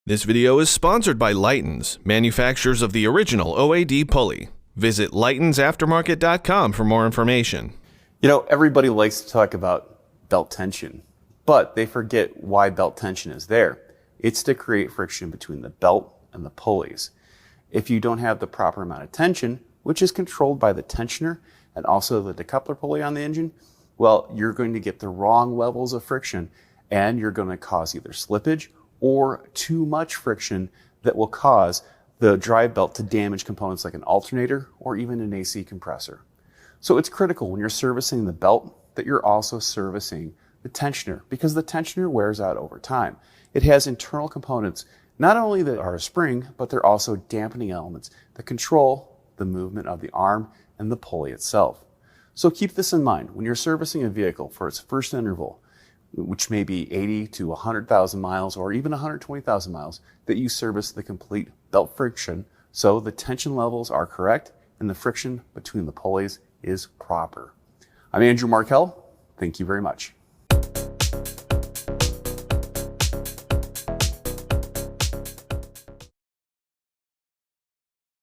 This video is sponsored by Lightens, manufacturers of the original OAD pulley. Visit lightensaftermarket.com for more information. You know, everybody likes to talk about belt tension, but they forget why belt tension is there. It's to create friction between the belt and the pulleys. If you don't have the proper amount of tension, which is controlled by the tensioner and also the decoupler pulley on the engine, well, you're going to get the wrong levels of friction and you're going to cause either slippage or too much friction that will cause the drive belt to damage components like an alternator or even an AC compressor. So it's critical when you're servicing the belt that you're also servicing the tensioner, because the tensioner wears out over time. It has internal components, not only that are a spring, but they're also dampening elements that control the movement of the arm and the pulley itself. So keep this in mind when you're servicing a vehicle for its first interval, which may be 80 to 100,000 miles or even 120,000 miles, that you service the complete belt friction so the tension levels are correct and the friction between the pulleys is proper. I'm Andrew Markell. Thank you very much.